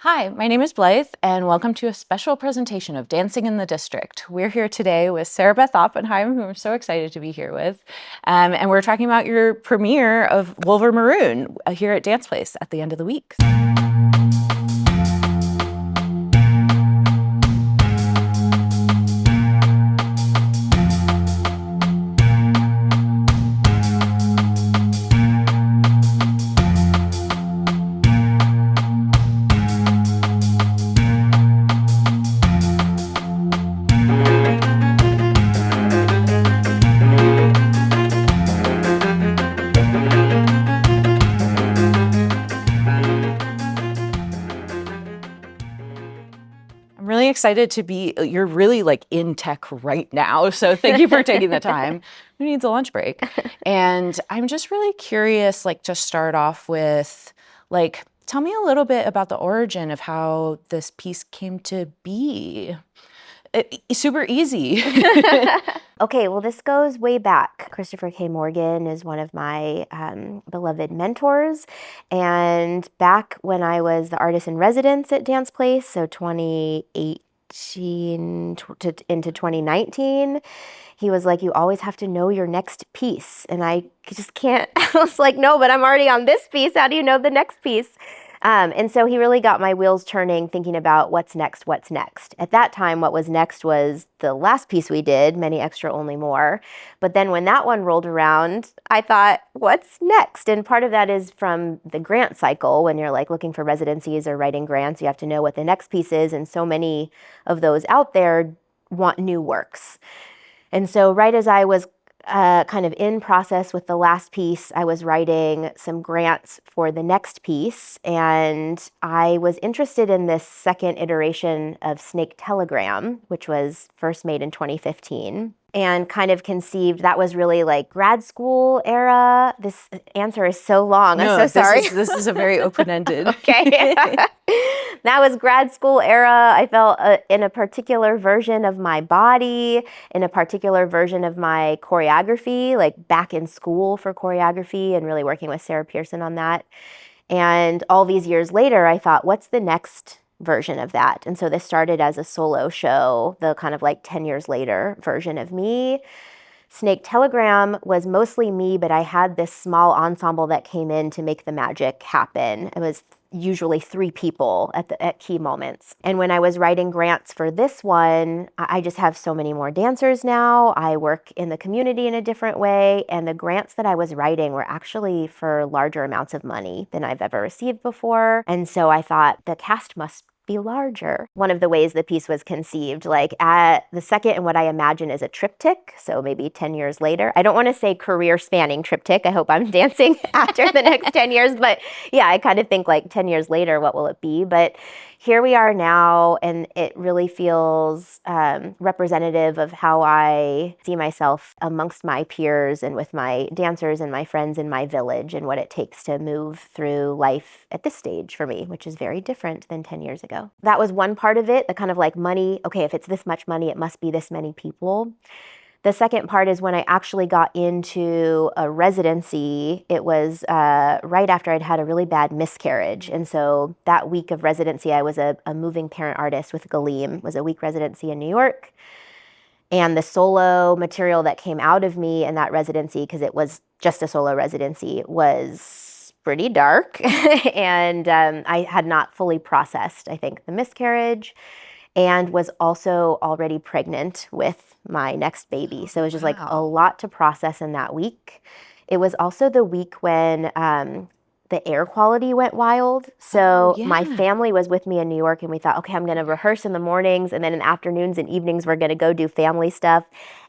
Hi, my name is Blythe, and welcome to a special presentation of Dancing in the District. We're here today with Sarah Beth Oppenheim, who I'm so excited to be here with, and we're talking about your premiere of Wolver Maroon here at Dance Place at the end of the week. I'm really excited to be, you're really like in tech right now. So thank you for taking the time. Who needs a lunch break? And I'm just really curious, like to start off with, like, tell me a little bit about the origin of how this piece came to be. Super easy. Okay, well, this goes way back. Christopher K. Morgan is one of my beloved mentors. And back when I was the artist in residence at Dance Place, so 2018 into 2019, he was like, you always have to know your next piece. And I just can't. I was like, no, but I'm already on this piece. How do you know the next piece? And so he really got my wheels turning, thinking about what's next, what's next. At that time, what was next was the last piece we did, Many Extra, Only More. But then when that one rolled around, I thought, what's next? And part of that is from the grant cycle. When you're like looking for residencies or writing grants, you have to know what the next piece is. And so many of those out there want new works. And so right as I was kind of in process with the last piece, I was writing some grants for the next piece, and I was interested in this second iteration of Snake Telegram, which was first made in 2015. And kind of conceived, that was really like grad school era. This answer is so long. No, I'm so sorry. This is a very open-ended. Okay. That was grad school era. I felt in a particular version of my body, in a particular version of my choreography, like back in school for choreography and really working with Sarah Pearson on that. And all these years later, I thought, what's the next version of that? And so this started as a solo show, the kind of like 10 years later version of me. Snake Telegram was mostly me, but I had this small ensemble that came in to make the magic happen. It was usually 3 people at key moments. And when I was writing grants for this one, I just have so many more dancers now. I work in the community in a different way. And the grants that I was writing were actually for larger amounts of money than I've ever received before. And so I thought the cast must be larger. One of the ways the piece was conceived, like at the second and what I imagine is a triptych, so maybe 10 years later. I don't want to say career spanning triptych. I hope I'm dancing after the next 10 years, but yeah, I kind of think like 10 years later, what will it be? But here we are now, and it really feels representative of how I see myself amongst my peers and with my dancers and my friends in my village, and what it takes to move through life at this stage for me, which is very different than 10 years ago. That was one part of it, the kind of like money. Okay, if it's this much money, it must be this many people. The second part is when I actually got into a residency, it was right after I'd had a really bad miscarriage. And so that week of residency, I was a moving parent artist with Galeem. It was a week residency in New York. And the solo material that came out of me in that residency, because it was just a solo residency, was pretty dark. And I had not fully processed, I think, the miscarriage, and was also already pregnant with my next baby. So it was just like a lot to process in that week. It was also the week when the air quality went wild. So my family was with me in New York, and we thought, okay, I'm going to rehearse in the mornings, and then in the afternoons and evenings, we're going to go do family stuff.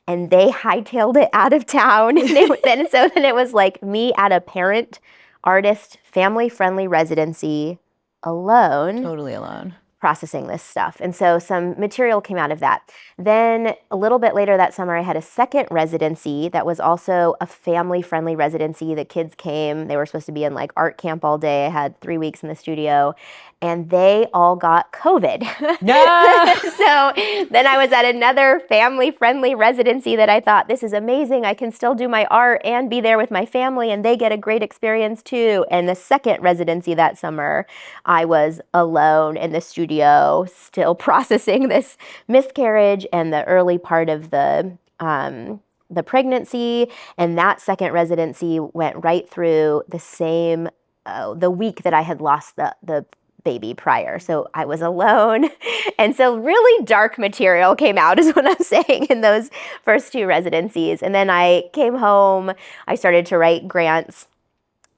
And they hightailed it out of town. And then it was like me at a parent, artist, family-friendly residency alone. Totally alone. processing this stuff. And so some material came out of that. Then a little bit later that summer, I had a second residency that was also a family-friendly residency. The kids came. They were supposed to be in like art camp all day. I had 3 weeks in the studio, and they all got COVID. No. So then I was at another family-friendly residency that I thought, this is amazing. I can still do my art and be there with my family, and they get a great experience too. And the second residency that summer, I was alone in the studio, still processing this miscarriage and the early part of the pregnancy. And that second residency went right through the same the week that I had lost the baby prior. So I was alone. And so really dark material came out is what I'm saying in those first 2 residencies. And then I came home, I started to write grants.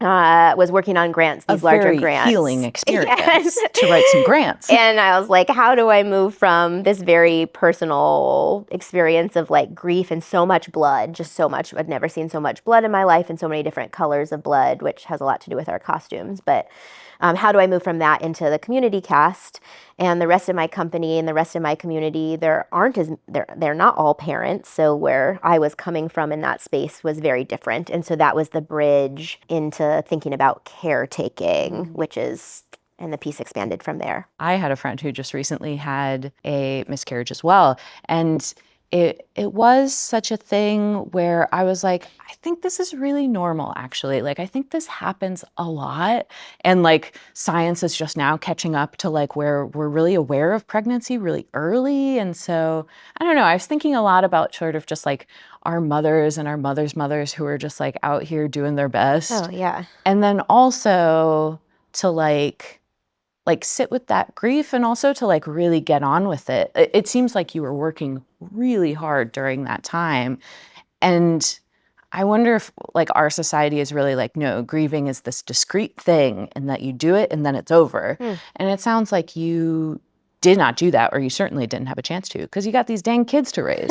Was working on grants, these larger grants. Healing experience to write some grants. And I was like, how do I move from this very personal experience of like grief and so much blood, just so much, I'd never seen so much blood in my life and so many different colors of blood, which has a lot to do with our costumes. But how do I move from that into the community cast? And the rest of my company and the rest of my community, they're not all parents. So where I was coming from in that space was very different. And so that was the bridge into thinking about caretaking, which is, and the piece expanded from there. I had a friend who just recently had a miscarriage as well. And it was such a thing where I was like, I think this is really normal, actually. Like, I think this happens a lot. And like science is just now catching up to like where we're really aware of pregnancy really early. And so, I don't know, I was thinking a lot about sort of just like our mothers and our mothers' mothers who are just like out here doing their best. Oh, yeah. And then also to like sit with that grief and also to like really get on with it. It seems like you were working really hard during that time. And I wonder if like our society is really like, no, grieving is this discrete thing and that you do it and then it's over. And it sounds like you did not do that, or you certainly didn't have a chance to, because you got these dang kids to raise.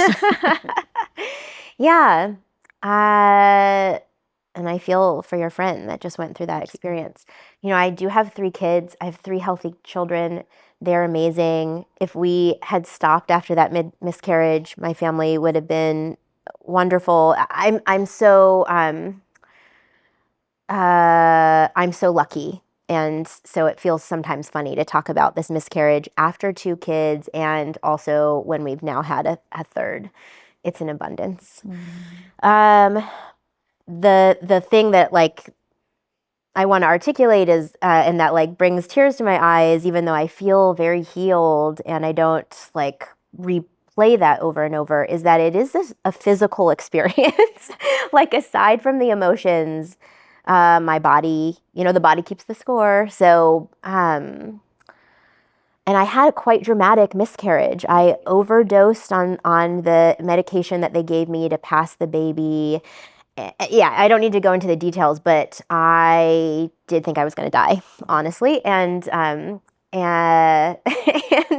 Yeah. And I feel for your friend that just went through that experience. You know, I do have 3 kids. I have 3 healthy children. They're amazing. If we had stopped after that miscarriage, my family would have been wonderful. I'm so lucky. And so it feels sometimes funny to talk about this miscarriage after 2 kids and also when we've now had a third. It's an abundance. The thing that like I want to articulate is and that like brings tears to my eyes, even though I feel very healed and I don't like replay that over and over, is that it is a physical experience. Like aside from the emotions, my body, you know, the body keeps the score. So and I had a quite dramatic miscarriage. I overdosed on the medication that they gave me to pass the baby. Yeah, I don't need to go into the details, but I did think I was going to die, honestly. And and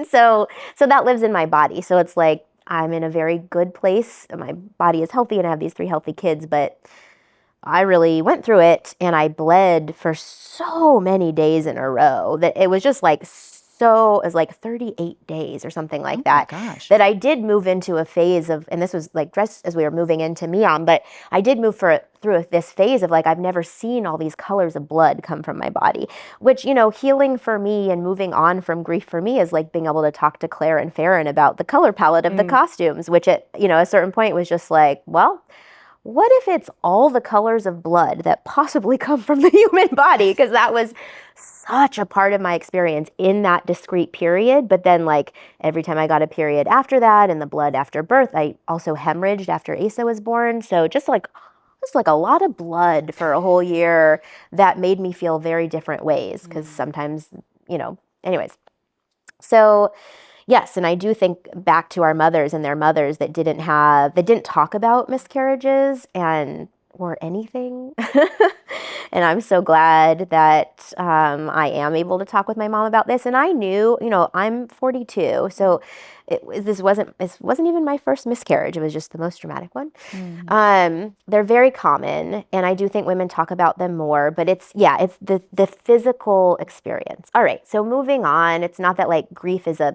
so that lives in my body. So it's like I'm in a very good place. My body is healthy and I have these 3 healthy kids, but I really went through it and I bled for so many days in a row that it was just like it was like 38 days or something like that. Gosh. That I did move into a phase of, and this was like just as we were moving into Mian, but I did move through this phase of like, I've never seen all these colors of blood come from my body, which, you know, healing for me and moving on from grief for me is like being able to talk to Claire and Faryn about the color palette of the costumes, which at, you know, a certain point was just like, well, what if it's all the colors of blood that possibly come from the human body? Because that was such a part of my experience in that discrete period. But then like every time I got a period after that and the blood after birth, I also hemorrhaged after Asa was born. So just like a lot of blood for a whole year that made me feel very different ways. Because sometimes, you know, anyways. So yes, and I do think back to our mothers and their mothers that didn't talk about miscarriages, and or anything. And I'm so glad that I am able to talk with my mom about this. And I knew, I'm 42, so this wasn't even my first miscarriage. It was just the most dramatic one. They're very common, and I do think women talk about them more. But it's the physical experience. All right, so moving on. It's not that like grief is a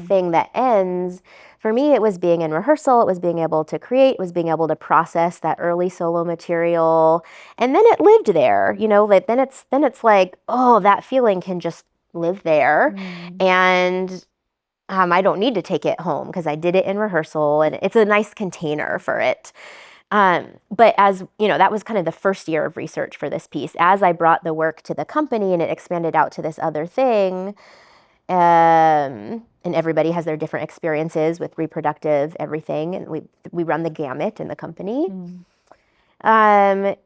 thing that ends. For me, it was being in rehearsal, it was being able to create, it was being able to process that early solo material. And then it lived there, like then it's like, oh, that feeling can just live there. And I don't need to take it home because I did it in rehearsal, and it's a nice container for it. But as that was kind of the first year of research for this piece. As I brought the work to the company and it expanded out to this other thing, and everybody has their different experiences with reproductive everything, and we run the gamut in the company. I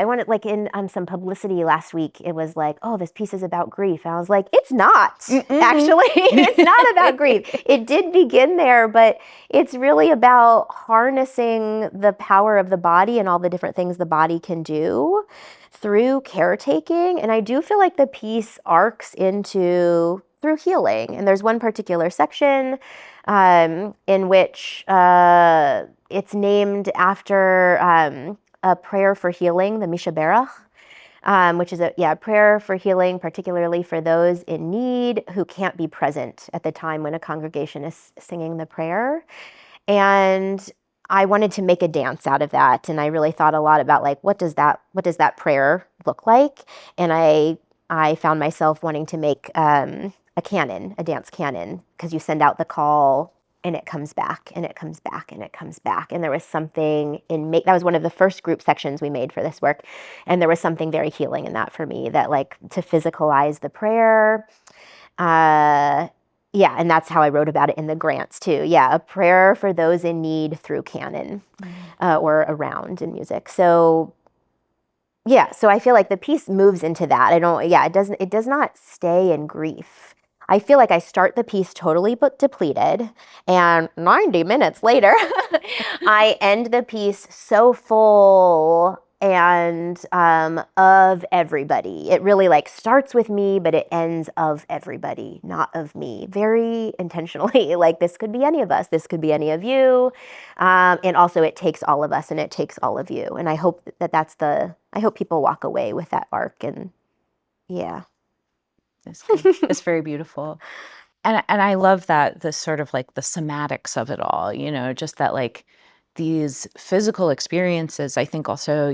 wanted, like, in some publicity last week, it was like, oh, this piece is about grief. And I was like, it's not, actually. It's not about grief. It did begin there, but it's really about harnessing the power of the body and all the different things the body can do through caretaking. And I do feel like the piece arcs into through healing. And there's one particular section in which it's named after a prayer for healing, the Mishaberach, which is a prayer for healing, particularly for those in need who can't be present at the time when a congregation is singing the prayer. And I wanted to make a dance out of that, and I really thought a lot about, like, what does that prayer look like? And I found myself wanting to make a canon, a dance canon, because you send out the call and it comes back and it comes back and it comes back. And there was something that was one of the first group sections we made for this work. And there was something very healing in that for me, that, like, to physicalize the prayer. And that's how I wrote about it in the grants too. Yeah, a prayer for those in need through canon, or around in music. So I feel like the piece moves into that. It does not stay in grief. I feel like I start the piece totally depleted, and 90 minutes later, I end the piece so full and of everybody. It really, like, starts with me, but it ends of everybody, not of me. Very intentionally, like, this could be any of us, this could be any of you, and also it takes all of us and it takes all of you. And I hope I hope people walk away with that arc. And yeah. It's very beautiful. And I love that, the sort of like the somatics of it all, just that, like, these physical experiences, I think also,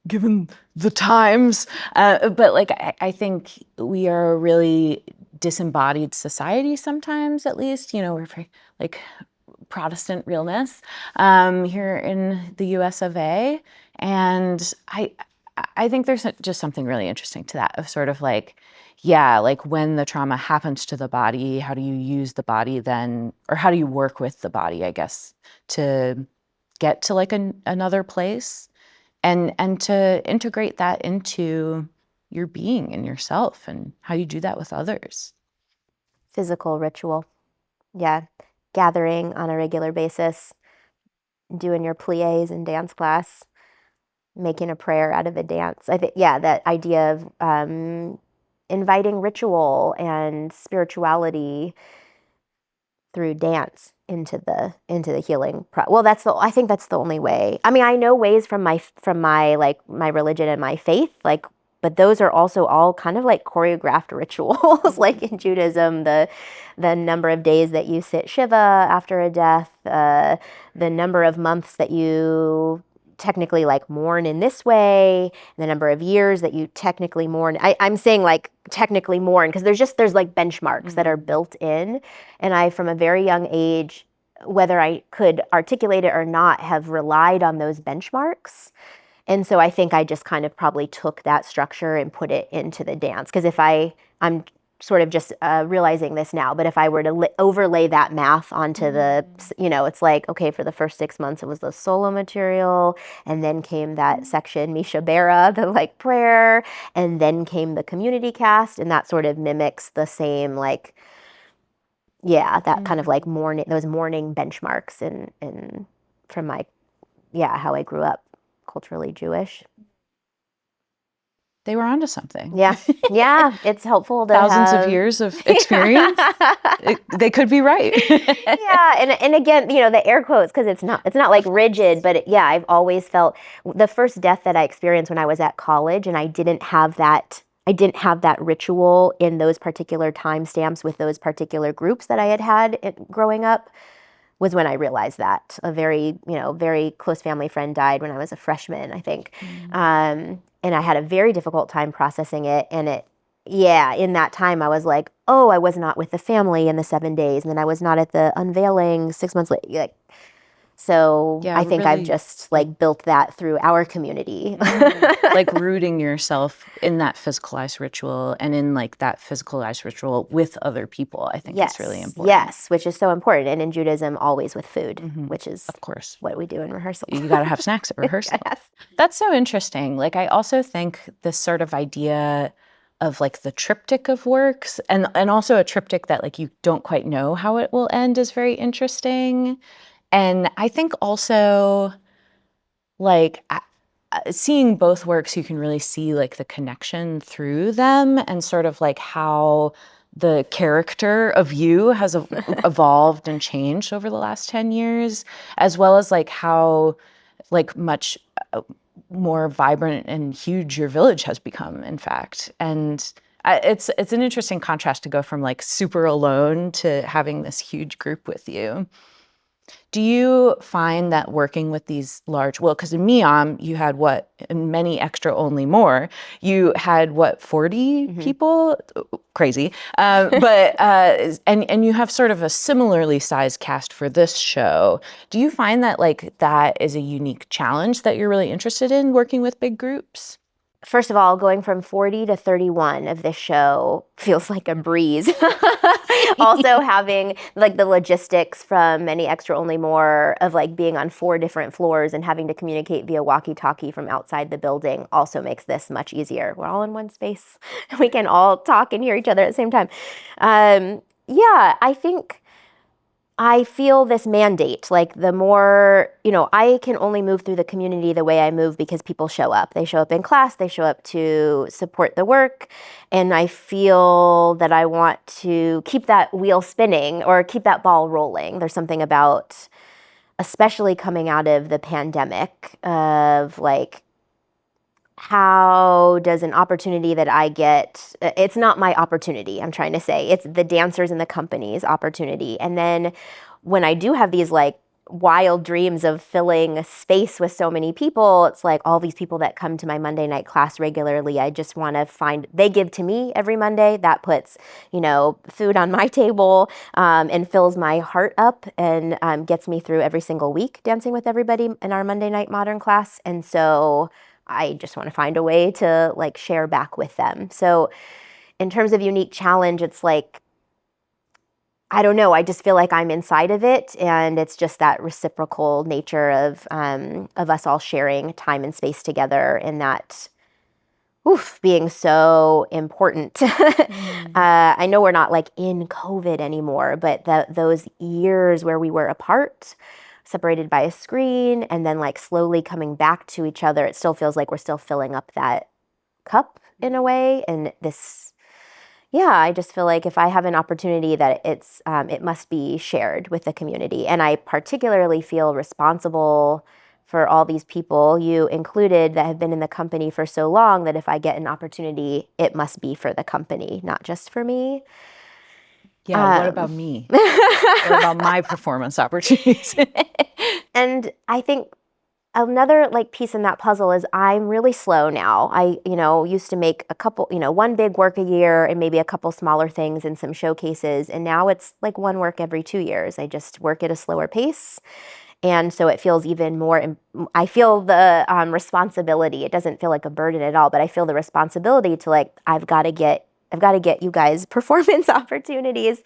given the times, but, like, I think we are a really disembodied society sometimes, at least, we're very, like, Protestant realness here in the US of A. And I think there's just something really interesting to that, of sort of like, like, when the trauma happens to the body, how do you use the body then, or how do you work with the body, I guess, to get to, like, another place, and to integrate that into your being and yourself, and how you do that with others. Physical ritual. Yeah. Gathering on a regular basis, doing your pliés in dance class, making a prayer out of a dance. I think, that idea of inviting ritual and spirituality through dance into the healing I think that's the only way. I mean, I know ways from my like my religion and my faith, like, but those are also all kind of like choreographed rituals. Like in Judaism, the number of days that you sit Shiva after a death, the number of months that you technically, like, mourn in this way, the number of years that you technically mourn. I'm saying, like, technically mourn because there's like benchmarks that are built in. And I, from a very young age, whether I could articulate it or not, have relied on those benchmarks. And so I think I just kind of probably took that structure and put it into the dance. Because if I'm sort of just realizing this now, but if I were to overlay that math onto the, it's like, okay, for the first 6 months, it was the solo material, and then came that section, Misha Bera, the, like, prayer, and then came the community cast, and that sort of mimics the same, like, that kind of, like, those morning benchmarks and from my how I grew up, culturally Jewish. They were onto something. Yeah. Yeah. It's helpful to Thousands have of years of experience. They could be right. Yeah, and again, the air quotes, because it's not like rigid, but I've always felt the first death that I experienced when I was at college, and I didn't have that ritual in those particular timestamps with those particular groups that I had growing up, was when I realized that a very close family friend died when I was a freshman, I think. And I had a very difficult time processing it. And in that time I was like, oh, I was not with the family in the 7 days. And then I was not at the unveiling 6 months later. So I think I've just built that through our community. Like rooting yourself in that physicalized ritual and in that physicalized ritual with other people, I think is really important. Yes, which is so important. And in Judaism, always with food, which is of course what we do in rehearsal. You got to have snacks at rehearsal. Yes. That's so interesting. I also think this sort of idea of the triptych of works and also a triptych that you don't quite know how it will end is very interesting. And I think also seeing both works, you can really see the connection through them and sort of how the character of you has evolved and changed over the last 10 years, as well as how much more vibrant and huge your village has become, in fact. And it's an interesting contrast to go from super alone to having this huge group with you. Do you find that working with these because in Miam, you had in Many Extra Only More, you had 40 people? Crazy. And you have sort of a similarly sized cast for this show. Do you find that that is a unique challenge that you're really interested in, working with big groups? First of all, going from 40 to 31 of this show feels like a breeze. Also having the logistics from Many Extra Only More of being on 4 different floors and having to communicate via walkie-talkie from outside the building also makes this much easier. We're all in one space. We can all talk and hear each other at the same time. I think I feel this mandate, the more, I can only move through the community the way I move because people show up. They show up in class, they show up to support the work, and I feel that I want to keep that wheel spinning or keep that ball rolling. There's something about, especially coming out of the pandemic, of how does an opportunity that I get, it's not my opportunity, I'm trying to say, it's the dancers and the company's opportunity. And then when I do have these wild dreams of filling a space with so many people, it's all these people that come to my Monday night class regularly, I just want to they give to me every Monday. That puts, food on my table and fills my heart up and gets me through every single week dancing with everybody in our Monday night modern class. And so I just want to find a way to share back with them. So in terms of unique challenge, it's I don't know. I just feel like I'm inside of it, and it's just that reciprocal nature of us all sharing time and space together, and that being so important. I know we're not in COVID anymore, but those years where we were apart, separated by a screen, and then slowly coming back to each other, it still feels like we're still filling up that cup in a way. And I just feel like if I have an opportunity that it must be shared with the community. And I particularly feel responsible for all these people, you included, that have been in the company for so long, that if I get an opportunity, it must be for the company, not just for me. Yeah, what about me? What about my performance opportunities? And I think another piece in that puzzle is I'm really slow now. I, used to make a couple, one big work a year and maybe a couple smaller things and some showcases. And now it's one work every 2 years. I just work at a slower pace. And so it feels even more, I feel the responsibility. It doesn't feel like a burden at all, but I feel the responsibility to I've got to get you guys performance opportunities.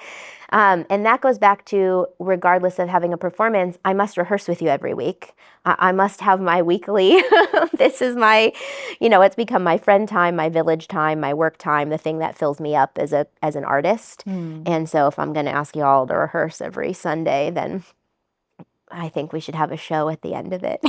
And that goes back to, regardless of having a performance, I must rehearse with you every week. I must have my weekly, this is my, it's become my friend time, my village time, my work time, the thing that fills me up as an artist. And so if I'm going to ask you all to rehearse every Sunday, then I think we should have a show at the end of it.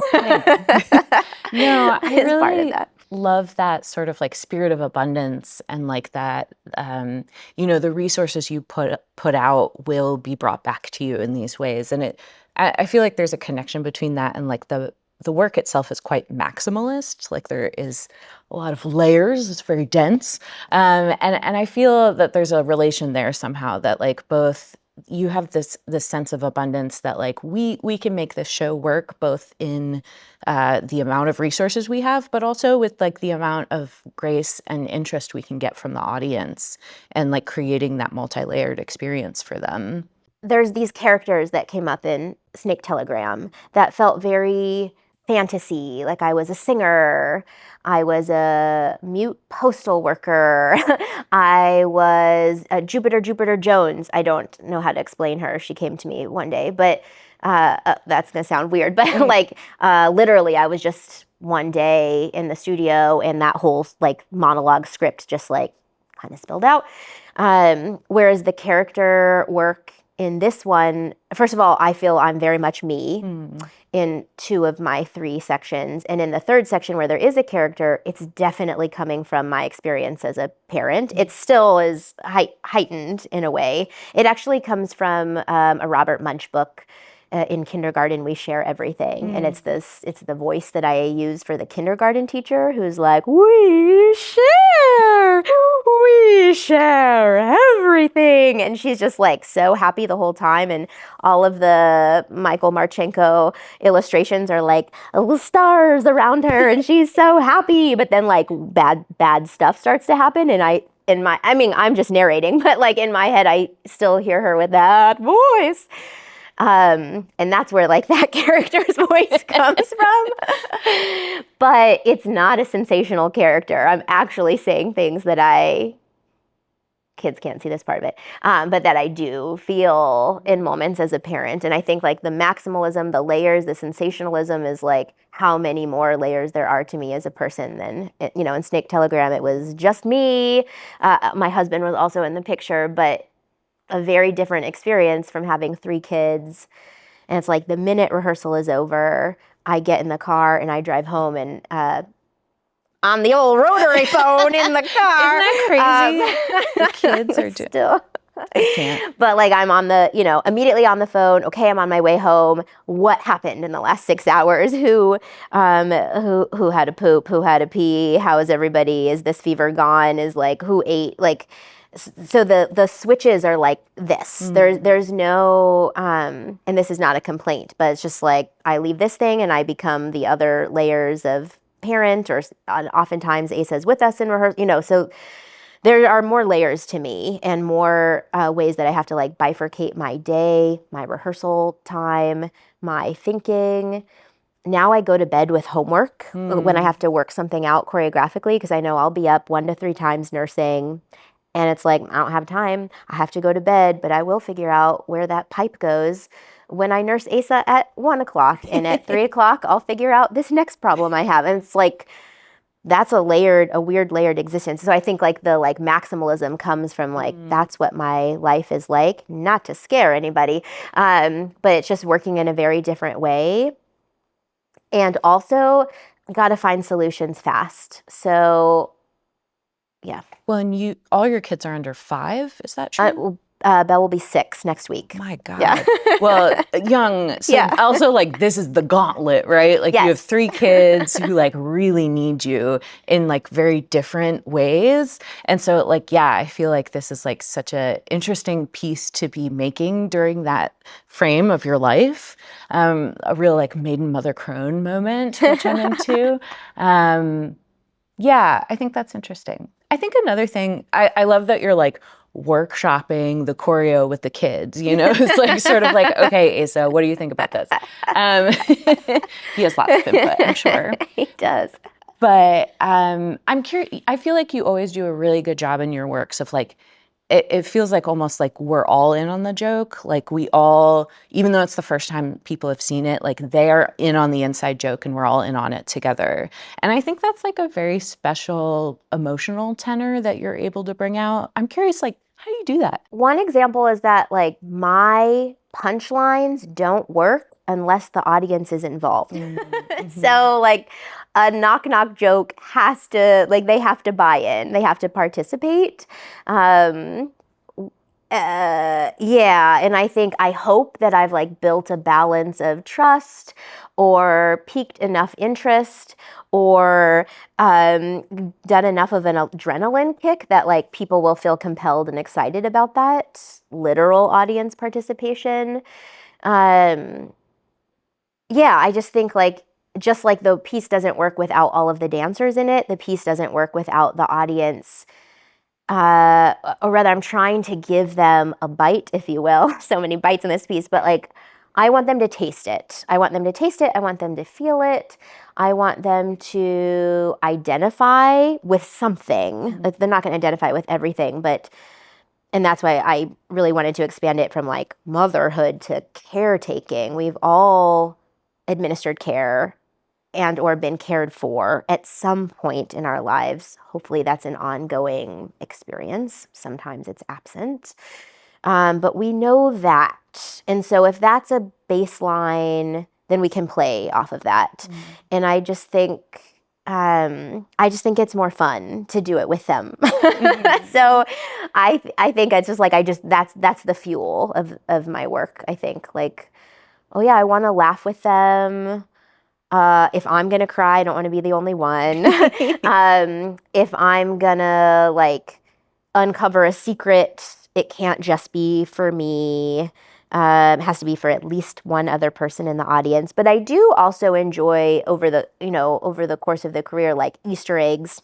No, I Is part of really that. love that sort of like spirit of abundance and like that, the resources you put out will be brought back to you in these ways. And I feel like there's a connection between that and like the work itself is quite maximalist. Like there is a lot of layers. It's very dense. And I feel that there's a relation there somehow that like both you have this sense of abundance that like we can make this show work both in the amount of resources we have, but also with like the amount of grace and interest we can get from the audience and like creating that multi-layered experience for them. There's these characters that came up in Snake Telegram that felt very fantasy, like I was a singer, I was a mute postal worker, I was a Jupiter Jones. I don't know how to explain her. She came to me one day, but that's gonna sound weird, but like literally I was just one day in the studio and that whole like monologue script just like kind of spilled out. Whereas the character work in this one, first of all, I feel I'm very much me in 2 of my 3 sections. And in the 3rd section where there is a character, it's definitely coming from my experience as a parent. It still is heightened in a way. It actually comes from a Robert Munch book. In kindergarten, we share everything. And it's the voice that I use for the kindergarten teacher who's like, we share everything. And she's just like so happy the whole time. And all of the Michael Marchenko illustrations are like little stars around her and she's so happy. But then like bad stuff starts to happen. And I'm just narrating, but like in my head, I still hear her with that voice. And that's where like that character's voice comes from. But it's not a sensational character. I'm actually saying things that kids can't see this part of it, but that I do feel in moments as a parent. And I think like the maximalism, the layers, the sensationalism is like how many more layers there are to me as a person than, in Snake Telegram, it was just me. My husband was also in the picture, but a very different experience from having 3 kids. And it's like the minute rehearsal is over, I get in the car and I drive home and on the old rotary phone in the car. Isn't that crazy? The kids are still. I can't. But like I'm on the, immediately on the phone. Okay, I'm on my way home. What happened in the last 6 hours? Who had a poop? Who had a pee? How is everybody? Is this fever gone? Is like who ate? Like. So the switches are like this. There's no, and this is not a complaint, but it's just like I leave this thing and I become the other layers of parent, or oftentimes Asa's with us in rehearsal, so there are more layers to me and more ways that I have to like bifurcate my day, my rehearsal time, my thinking. Now I go to bed with homework when I have to work something out choreographically because I know I'll be up 1 to 3 times nursing. And it's like, I don't have time. I have to go to bed, but I will figure out where that pipe goes when I nurse Asa at 1 o'clock. And at 3 o'clock, I'll figure out this next problem I have. And it's like, that's a weird layered existence. So I think like the like maximalism comes from like, that's what my life is like, not to scare anybody. But it's just working in a very different way. And also got to find solutions fast. So yeah. Well, and all your kids are under 5, is that true? Belle will be 6 next week. My God. Yeah. Well, young. So Yeah. Also like this is the gauntlet, right? Like Yes. You have 3 kids who like really need you in like very different ways. And so like, yeah, I feel like this is like such a interesting piece to be making during that frame of your life. A real like maiden mother crone moment, which I'm into. Yeah, I think that's interesting. I think another thing, I love that you're like workshopping the choreo with the kids, It's like sort of like, okay, Asa, what do you think about this? He has lots of input, I'm sure. He does. But I'm curious, I feel like you always do a really good job in your works of like, it feels like almost like we're all in on the joke. Like we all, even though it's the first time people have seen it, like they are in on the inside joke and we're all in on it together. And I think that's like a very special emotional tenor that you're able to bring out. I'm curious, like, how do you do that? One example is that like my punchlines don't work unless the audience is involved. Mm-hmm. So like a knock joke has to, like, they have to buy in, they have to participate. Yeah, and I hope that I've like built a balance of trust or piqued enough interest or done enough of an adrenaline kick that like people will feel compelled and excited about that literal audience participation. Yeah, I just think like just like the piece doesn't work without all of the dancers in it, the piece doesn't work without the audience. Or rather, I'm trying to give them a bite, if you will. So many bites in this piece, but like, I want them to taste it. I want them to taste it. I want them to feel it. I want them to identify with something. Like, they're not going to identify with everything, and that's why I really wanted to expand it from like motherhood to caretaking. We've all administered care and or been cared for at some point in our lives. Hopefully that's an ongoing experience. Sometimes it's absent. But we know that. And so if that's a baseline, then we can play off of that. And I just think it's more fun to do it with them. So I think it's just like, that's the fuel of my work. I think like, oh yeah, I want to laugh with them. If I'm gonna cry, I don't want to be the only one. If I'm gonna like uncover a secret, it can't just be for me. It has to be for at least one other person in the audience. But I do also enjoy over the course of the career, like Easter eggs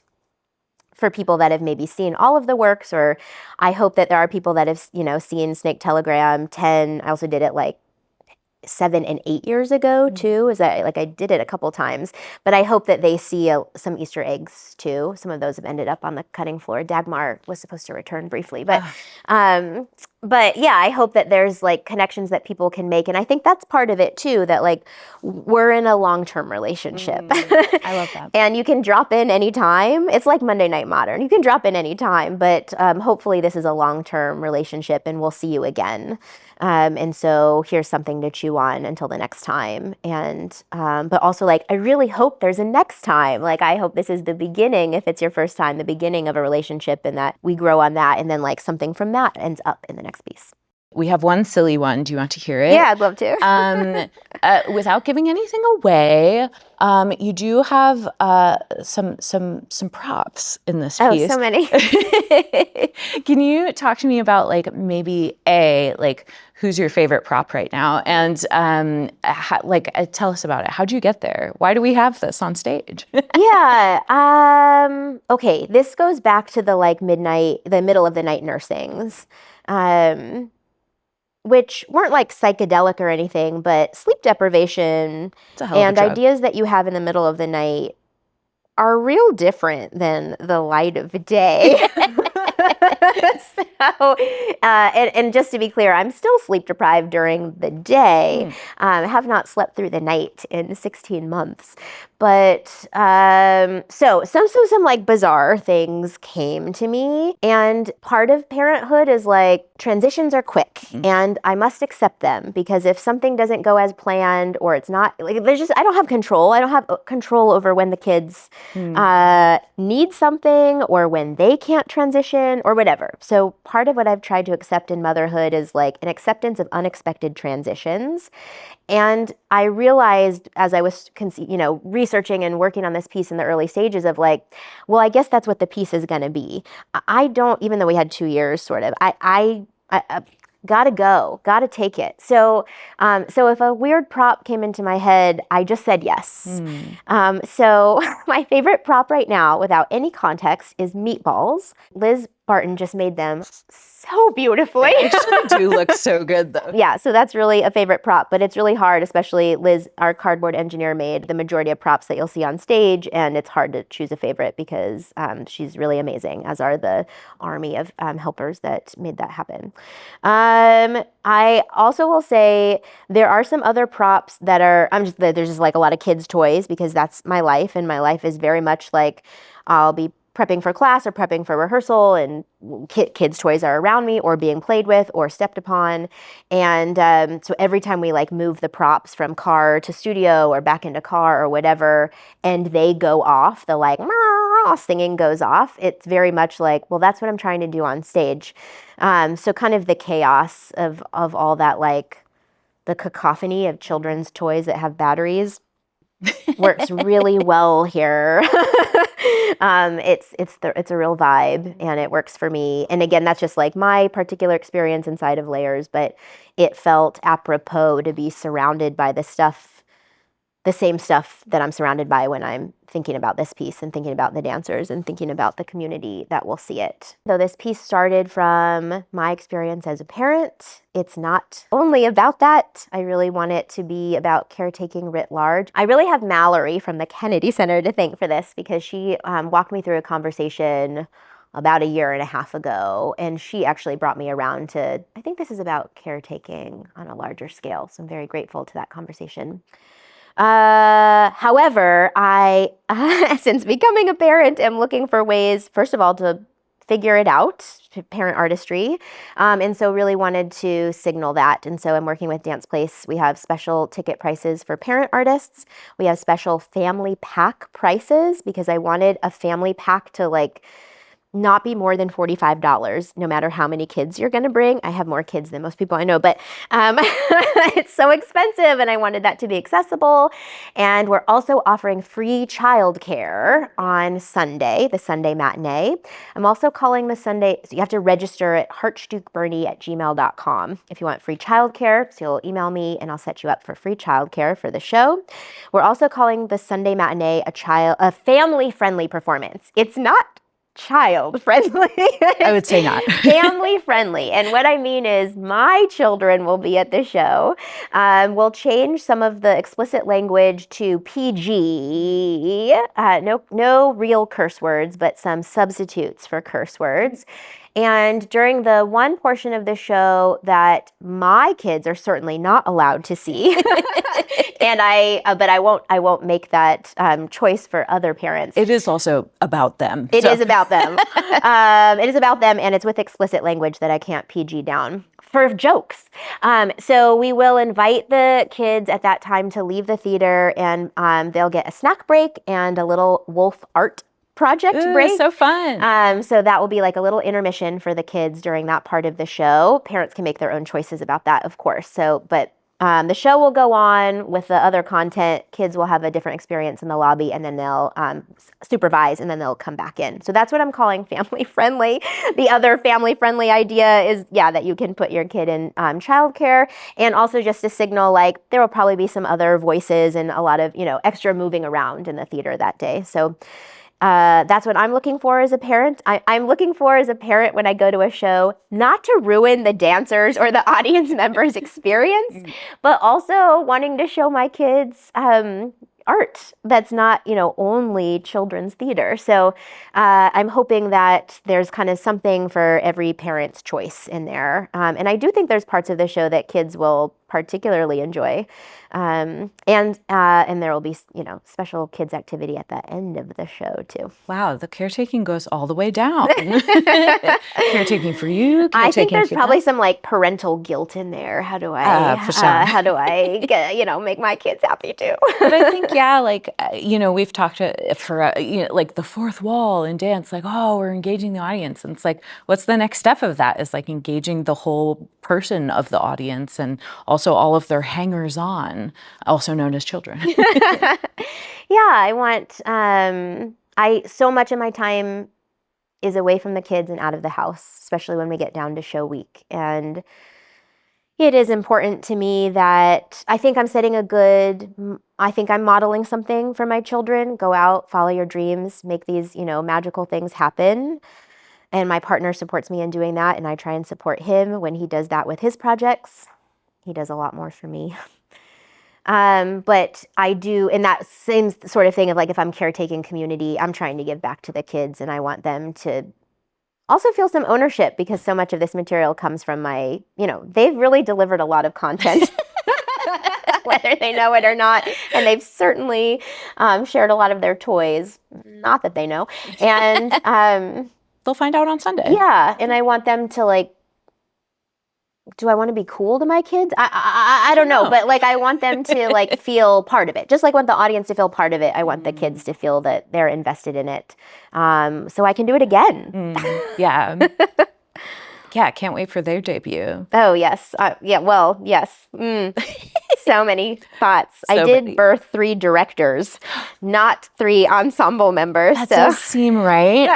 for people that have maybe seen all of the works, or I hope that there are people that have, seen Snake Telegram 10. I also did it like 7 and 8 years ago too. Is that like I did it a couple times, but I hope that they see some Easter eggs too. Some of those have ended up on the cutting floor. Dagmar was supposed to return briefly, but yeah, I hope that there's like connections that people can make, and I think that's part of it too. That like we're in a long-term relationship. I love that. And you can drop in anytime. It's like Monday Night Modern. You can drop in anytime, but hopefully this is a long-term relationship, and we'll see you again. And so here's something to chew on until the next time. And, but also like, I really hope there's a next time. Like, I hope this is the beginning, if it's your first time, the beginning of a relationship, and that we grow on that. And then like something from that ends up in the next piece. We have one silly one. Do you want to hear it? Yeah, I'd love to. Without giving anything away, you do have some props in this piece. Oh, so many. Can you talk to me about like maybe like who's your favorite prop right now, and tell us about it. How'd you get there? Why do we have this on stage? Yeah. Okay. This goes back to the middle of the night nursings. Which weren't like psychedelic or anything, but sleep deprivation and ideas that you have in the middle of the night are real different than the light of day. So, and just to be clear, I'm still sleep deprived during the day. I have not slept through the night in 16 months. But so some like bizarre things came to me. And part of parenthood is like transitions are quick and I must accept them, because if something doesn't go as planned, or it's not like, I don't have control. I don't have control over when the kids need something, or when they can't transition, or whatever. So part of what I've tried to accept in motherhood is like an acceptance of unexpected transitions. And I realized as I was, researching and working on this piece in the early stages of like, well, I guess that's what the piece is going to be. I don't, even though we had 2 years sort of, I gotta take it. So if a weird prop came into my head, I just said yes. So my favorite prop right now, without any context, is meatballs. Liz Barton just made them so beautifully. They actually do look so good though. Yeah, so that's really a favorite prop, but it's really hard, especially Liz, our cardboard engineer, made the majority of props that you'll see on stage, and it's hard to choose a favorite because she's really amazing, as are the army of helpers that made that happen. I also will say there are some other props that are, there's just like a lot of kids' toys, because that's my life, and my life is very much like I'll be prepping for class or prepping for rehearsal, and kids' toys are around me or being played with or stepped upon. And so every time we like move the props from car to studio or back into car or whatever, and they go off, the like singing goes off, it's very much like, well, that's what I'm trying to do on stage. So kind of the chaos of all that, like the cacophony of children's toys that have batteries works really well here. It's a real vibe, and it works for me. And again, that's just like my particular experience inside of Layers, but it felt apropos to be surrounded by the same stuff that I'm surrounded by when I'm thinking about this piece and thinking about the dancers and thinking about the community that will see it. Though this piece started from my experience as a parent, it's not only about that. I really want it to be about caretaking writ large. I really have Mallory from the Kennedy Center to thank for this, because she walked me through a conversation about a year and a half ago, and she actually brought me around to, I think this is about caretaking on a larger scale, so I'm very grateful to that conversation. However, I, since becoming a parent, am looking for ways, first of all, to figure it out, to parent artistry. And so really wanted to signal that. And so I'm working with Dance Place. We have special ticket prices for parent artists. We have special family pack prices, because I wanted a family pack to like not be more than $45, no matter how many kids you're going to bring. I have more kids than most people I know, but it's so expensive, and I wanted that to be accessible. And we're also offering free childcare on Sunday, the Sunday matinee. I'm also calling the Sunday, so you have to register at heartstückbernie@gmail.com if you want free childcare. So you'll email me and I'll set you up for free childcare for the show. We're also calling the Sunday matinee a family-friendly performance. It's not child friendly. I would say not. Family friendly. And what I mean is my children will be at the show. We'll change some of the explicit language to PG. No real curse words, but some substitutes for curse words. And during the one portion of the show that my kids are certainly not allowed to see, and but I won't make that choice for other parents. It is also about them. It is about them. It is about them, and it's with explicit language that I can't PG down for jokes. So we will invite the kids at that time to leave the theater, and they'll get a snack break and a little wolf art project break. So fun. So that will be like a little intermission for the kids during that part of the show. Parents can make their own choices about that, of course. But the show will go on with the other content. Kids will have a different experience in the lobby, and then they'll supervise, and then they'll come back in. So that's what I'm calling family friendly. The other family friendly idea is, that you can put your kid in childcare, and also just to signal like there will probably be some other voices and a lot of extra moving around in the theater that day. So that's what I'm looking for as a parent. I'm looking for as a parent when I go to a show, not to ruin the dancers or the audience members' experience, but also wanting to show my kids art that's not, only children's theater. So I'm hoping that there's kind of something for every parent's choice in there. And I do think there's parts of the show that kids will particularly enjoy. And there will be, special kids activity at the end of the show too. Wow, the caretaking goes all the way down. Caretaking for you. I think there's probably some like parental guilt in there. How do I, for sure. How do I get, make my kids happy too? But I think, we've talked for, like the fourth wall in dance, like, oh, we're engaging the audience. And it's like, what's the next step of that is like engaging the whole person of the audience, and also all of their hangers-on, also known as children. I want, so much of my time is away from the kids and out of the house, especially when we get down to show week. And it is important to me that I think I'm modeling something for my children. Go out, follow your dreams, make these, magical things happen. And my partner supports me in doing that, and I try and support him when he does that with his projects. He does a lot more for me. But I do, in that same sort of thing of like, if I'm caretaking community, I'm trying to give back to the kids, and I want them to also feel some ownership, because so much of this material comes from they've really delivered a lot of content. whether they know it or not. And they've certainly shared a lot of their toys, not that they know. And they'll find out on Sunday. Yeah, and I want them to like, do I want to be cool to my kids? I don't know, but like I want them to like feel part of it. Just like I want the audience to feel part of it, I want the kids to feel that they're invested in it. So I can do it again. Yeah. Yeah, can't wait for their debut. Oh, yes. Yes. So many thoughts. I did birth 3 directors, not 3 ensemble members. That does seem right.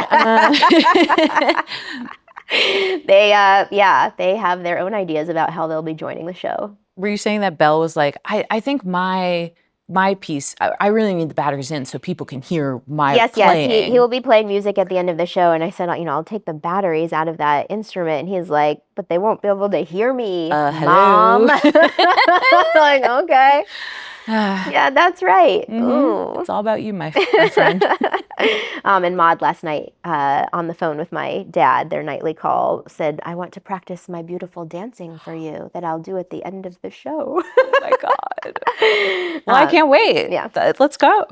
They have their own ideas about how they'll be joining the show. Were you saying that Belle was like, I think my piece, I really need the batteries in so people can hear my playing. Yes, he will be playing music at the end of the show. And I said, I'll take the batteries out of that instrument. And he's like, but they won't be able to hear me, hello? Mom. Like, okay. Yeah, that's right. It's all about you, my friend. And Maud last night on the phone with my dad, their nightly call, said, I want to practice my beautiful dancing for you that I'll do at the end of the show. Oh my God. Well, I can't wait. Yeah. Let's go.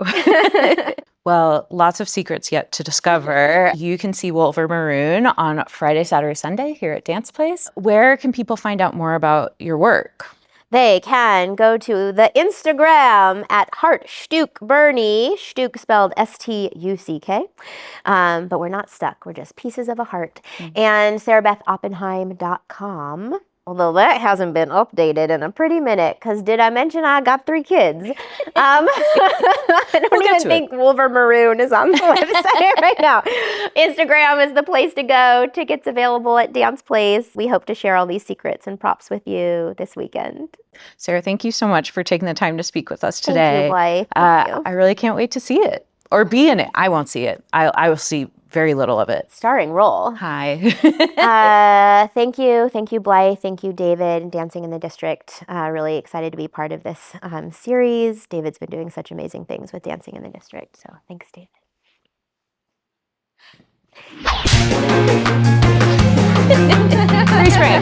Well, lots of secrets yet to discover. You can see Wolver Maroon on Friday, Saturday, Sunday here at Dance Place. Where can people find out more about your work? They can go to the Instagram at Heart Stück Bernie, Stück spelled S-T-U-C-K. But we're not stuck. We're just pieces of a heart. And SarahBethOppenheim.com. Although that hasn't been updated in a pretty minute, because did I mention I got 3 kids? I don't even think Wolver Maroon is on the website right now. Instagram is the place to go. Tickets available at Dance Place. We hope to share all these secrets and props with you this weekend. Sarah, thank you so much for taking the time to speak with us today. Thank you, Blythe. I really can't wait to see it or be in it. I won't see it. I will see very little of it. Starring role. Hi. Thank you, Blythe. Thank you, David, Dancing in the District. Really excited to be part of this series. David's been doing such amazing things with Dancing in the District. So thanks, David. Freeze frame.